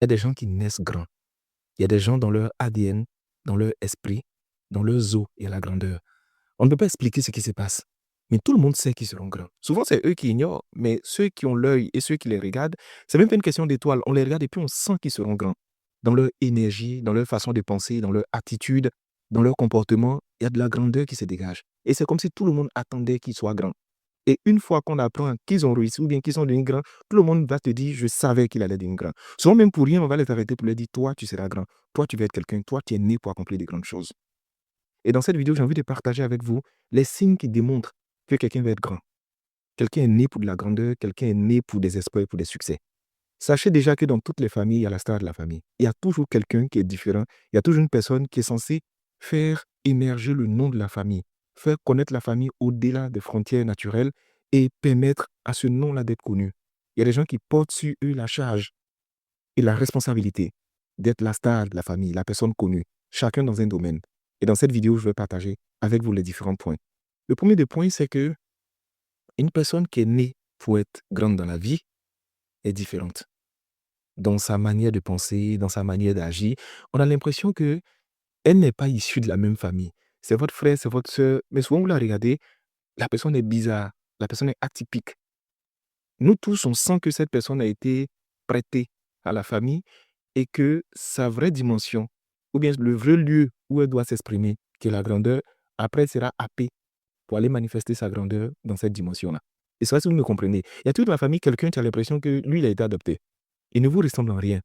Il y a des gens qui naissent grands. Il y a des gens dans leur ADN, dans leur esprit, dans leur os, il y a la grandeur. On ne peut pas expliquer ce qui se passe. Mais tout le monde sait qu'ils seront grands. Souvent, c'est eux qui ignorent, mais ceux qui ont l'œil et ceux qui les regardent, c'est même pas une question d'étoiles. On les regarde et puis on sent qu'ils seront grands. Dans leur énergie, dans leur façon de penser, dans leur attitude, dans leur comportement, il y a de la grandeur qui se dégage. Et c'est comme si tout le monde attendait qu'ils soient grands. Et une fois qu'on apprend qu'ils ont réussi ou bien qu'ils sont devenus grands, tout le monde va te dire, je savais qu'il allait devenir grand. Souvent, même pour rien, on va les arrêter pour leur dire, toi, tu seras grand. Toi, tu vas être quelqu'un. Toi, tu es né pour accomplir de grandes choses. Et dans cette vidéo, j'ai envie de partager avec vous les signes qui démontrent que quelqu'un va être grand. Quelqu'un est né pour de la grandeur, quelqu'un est né pour des espoirs et pour des succès. Sachez déjà que dans toutes les familles, il y a la star de la famille. Il y a toujours quelqu'un qui est différent. Il y a toujours une personne qui est censée faire émerger le nom de la famille, faire connaître la famille au-delà des frontières naturelles et permettre à ce nom-là d'être connu. Il y a des gens qui portent sur eux la charge et la responsabilité d'être la star de la famille, la personne connue, chacun dans un domaine. Et dans cette vidéo, je vais partager avec vous les différents points. Le premier des points, c'est que une personne qui est née pour être grande dans la vie est différente. Dans sa manière de penser, dans sa manière d'agir, on a l'impression que elle n'est pas issue de la même famille. C'est votre frère, c'est votre soeur, mais souvent vous la regardez, la personne est bizarre, la personne est atypique. Nous tous, on sent que cette personne a été prêtée à la famille et que sa vraie dimension, ou bien le vrai lieu où elle doit s'exprimer, qui est la grandeur, après elle sera happée pour aller manifester sa grandeur dans cette dimension-là. Et c'est vrai si vous me comprenez. Il y a toute la famille quelqu'un qui a l'impression que lui, il a été adopté. Il ne vous ressemble en rien.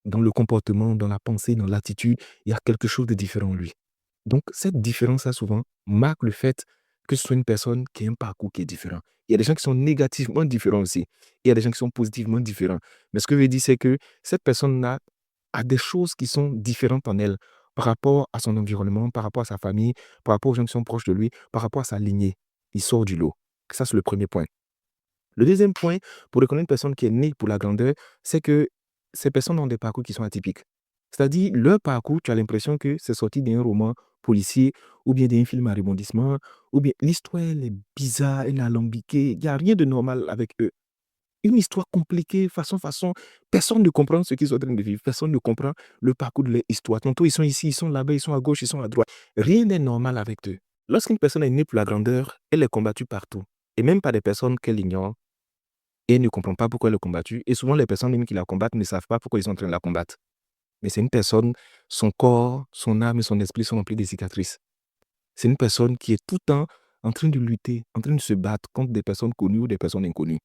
Dans le comportement, dans la pensée, dans l'attitude, il y a quelque chose de différent en lui. Donc, cette différence-là, souvent, marque le fait que ce soit une personne qui a un parcours qui est différent. Il y a des gens qui sont négativement différents aussi. Il y a des gens qui sont positivement différents. Mais ce que je veux dire, c'est que cette personne-là a des choses qui sont différentes en elle par rapport à son environnement, par rapport à sa famille, par rapport aux gens qui sont proches de lui, par rapport à sa lignée. Il sort du lot. Ça, c'est le premier point. Le deuxième point, pour reconnaître une personne qui est née pour la grandeur, c'est que ces personnes ont des parcours qui sont atypiques. C'est-à-dire, leur parcours, tu as l'impression que c'est sorti d'un roman policier ou bien d'un film à rebondissement, ou bien l'histoire, elle est bizarre, elle est alambiquée, il n'y a rien de normal avec eux. Une histoire compliquée, façon, personne ne comprend ce qu'ils sont en train de vivre, personne ne comprend le parcours de leur histoire. Tantôt, ils sont ici, ils sont là-bas, ils sont à gauche, ils sont à droite. Rien n'est normal avec eux. Lorsqu'une personne est née pour la grandeur, elle est combattue partout. Et même par des personnes qu'elle ignore, et elle ne comprend pas pourquoi elle est combattue. Et souvent, les personnes même qui la combattent ne savent pas pourquoi ils sont en train de la combattre. Mais c'est une personne, son corps, son âme et son esprit sont remplis de cicatrices. C'est une personne qui est tout le temps en train de lutter, en train de se battre contre des personnes connues ou des personnes inconnues.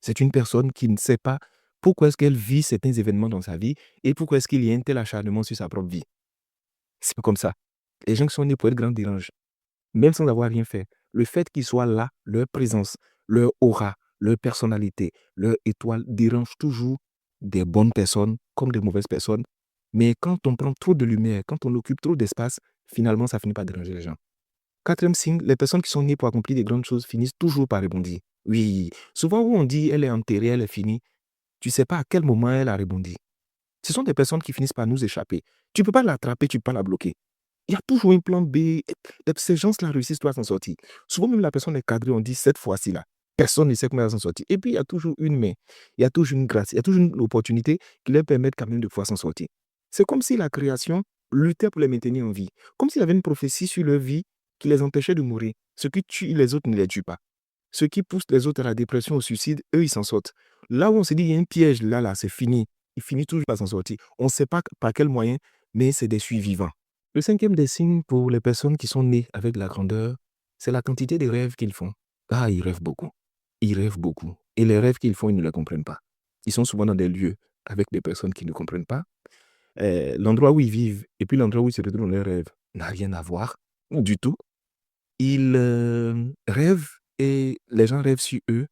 C'est une personne qui ne sait pas pourquoi est-ce qu'elle vit certains événements dans sa vie et pourquoi est-ce qu'il y a un tel acharnement sur sa propre vie. C'est comme ça. Les gens qui sont nés pour être grands dérangent, même sans avoir rien fait. Le fait qu'ils soient là, leur présence, leur aura, leur personnalité, leur étoile dérange toujours des bonnes personnes comme des mauvaises personnes. Mais quand on prend trop de lumière, quand on occupe trop d'espace, finalement, ça finit par déranger les gens. Quatrième signe, les personnes qui sont nées pour accomplir des grandes choses finissent toujours par rebondir. Oui, souvent où on dit elle est enterrée, elle est finie, tu ne sais pas à quel moment elle a rebondi. Ce sont des personnes qui finissent par nous échapper. Tu ne peux pas l'attraper, tu ne peux pas la bloquer. Il y a toujours un plan B. Et ces gens-là réussissent à s'en sortir. Souvent, même la personne est cadrée, on dit cette fois-ci là. Personne ne sait comment elle va s'en sortir. Et puis, il y a toujours une main, il y a toujours une grâce, il y a toujours une opportunité qui leur permet quand même de pouvoir s'en sortir. C'est comme si la création luttait pour les maintenir en vie. Comme s'il y avait une prophétie sur leur vie qui les empêchait de mourir. Ce qui tue les autres ne les tue pas. Ce qui pousse les autres à la dépression, au suicide, eux, ils s'en sortent. Là où on se dit, il y a un piège, là, c'est fini. Ils finissent toujours par s'en sortir. On ne sait pas par quel moyen, mais c'est des survivants. Le cinquième des signes pour les personnes qui sont nées avec la grandeur, c'est la quantité de rêves qu'ils font. Ah, ils rêvent beaucoup. Ils rêvent beaucoup. Et les rêves qu'ils font, ils ne les comprennent pas. Ils sont souvent dans des lieux avec des personnes qui ne comprennent pas. L'endroit où ils vivent et puis l'endroit où ils se retrouvent dans leurs rêves n'a rien à voir du tout. Ils rêvent et les gens rêvent sur eux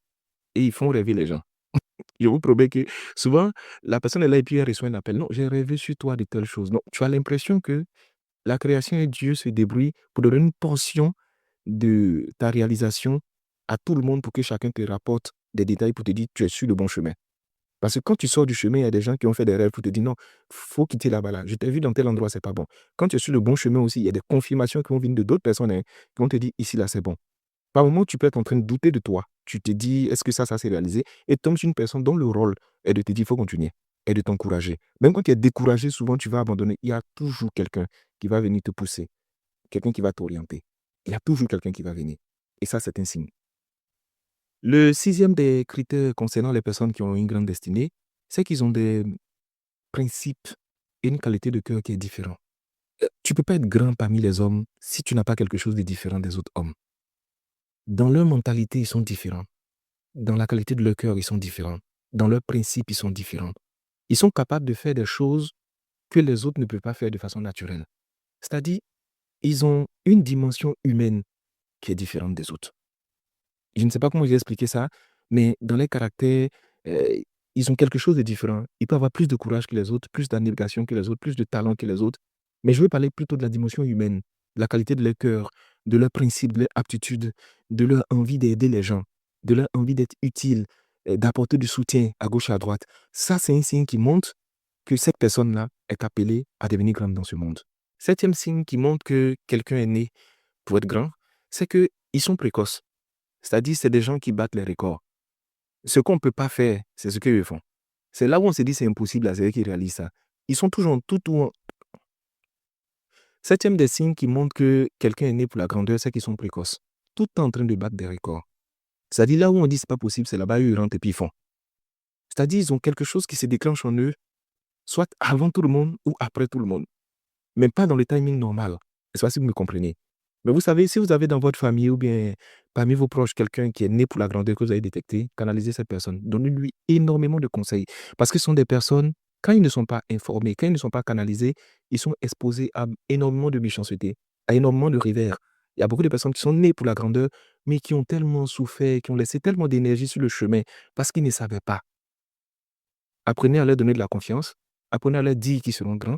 et ils font rêver les gens. Je vous promets que souvent, la personne est là et puis elle reçoit un appel. Non, j'ai rêvé sur toi de telle chose. Non, tu as l'impression que la création et Dieu se débrouillent pour donner une portion de ta réalisation à tout le monde pour que chacun te rapporte des détails pour te dire tu es sur le bon chemin. Parce que quand tu sors du chemin, il y a des gens qui ont fait des rêves pour te dire non, faut quitter là-bas là. Je t'ai vu dans tel endroit, c'est pas bon. Quand tu es sur le bon chemin aussi, il y a des confirmations qui vont venir de d'autres personnes qui vont te dire ici là, c'est bon. Par moment, tu peux être en train de douter de toi. Tu te dis est-ce que ça s'est réalisé? Et tu tombes sur une personne dont le rôle est de te dire il faut continuer. est de t'encourager. Même quand tu es découragé, souvent tu vas abandonner. Il y a toujours quelqu'un qui va venir te pousser, quelqu'un qui va t'orienter. Il y a toujours quelqu'un qui va venir. Et ça, c'est un signe. Le sixième des critères concernant les personnes qui ont une grande destinée, c'est qu'ils ont des principes et une qualité de cœur qui est différente. Tu ne peux pas être grand parmi les hommes si tu n'as pas quelque chose de différent des autres hommes. Dans leur mentalité, ils sont différents. Dans la qualité de leur cœur, ils sont différents. Dans leurs principes, ils sont différents. Ils sont capables de faire des choses que les autres ne peuvent pas faire de façon naturelle. C'est-à-dire, ils ont une dimension humaine qui est différente des autres. Je ne sais pas comment j'ai expliqué ça, mais dans les caractères, euh, ils ont quelque chose de différent. Ils peuvent avoir plus de courage que les autres, plus d'abnégation que les autres, plus de talent que les autres. Mais je veux parler plutôt de la dimension humaine, de la qualité de leur cœur, de leurs principes, de leur aptitude, de leur envie d'aider les gens, de leur envie d'être utile, d'apporter du soutien à gauche et à droite. Ça, c'est un signe qui montre que cette personne-là est appelée à devenir grande dans ce monde. Septième signe qui montre que quelqu'un est né pour être grand, c'est qu'ils sont précoces. C'est-à-dire, c'est des gens qui battent les records. Ce qu'on ne peut pas faire, c'est ce qu'eux font. C'est là où on se dit c'est impossible, c'est eux qui réalisent ça. Ils sont toujours en... Septième des signes qui montrent que quelqu'un est né pour la grandeur, c'est qu'ils sont précoces. Tout le temps en train de battre des records. C'est-à-dire, là où on dit c'est pas possible, c'est là-bas, eux, ils rentrent et puis ils font. C'est-à-dire, ils ont quelque chose qui se déclenche en eux, soit avant tout le monde ou après tout le monde. Mais pas dans le timing normal. Je ne sais pas si vous me comprenez. Mais vous savez, si vous avez dans votre famille ou bien parmi vos proches quelqu'un qui est né pour la grandeur que vous avez détecté, canalisez cette personne. Donnez-lui énormément de conseils. Parce que ce sont des personnes, quand ils ne sont pas informés, quand ils ne sont pas canalisés, ils sont exposés à énormément de méchanceté, à énormément de revers. Il y a beaucoup de personnes qui sont nées pour la grandeur, mais qui ont tellement souffert, qui ont laissé tellement d'énergie sur le chemin parce qu'ils ne savaient pas. Apprenez à leur donner de la confiance. Apprenez à leur dire qu'ils seront grands.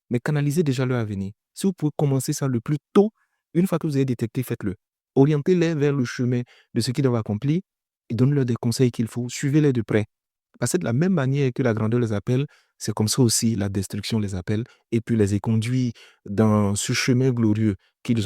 Mais canalisez déjà leur avenir. Si vous pouvez commencer ça le plus tôt, une fois que vous avez détecté, faites-le. Orientez-les vers le chemin de ce qu'ils doivent accomplir et donnez-leur des conseils qu'il faut. Suivez-les de près. Parce que de la même manière que la grandeur les appelle, c'est comme ça aussi la destruction les appelle et puis les conduit dans ce chemin glorieux qu'ils ont.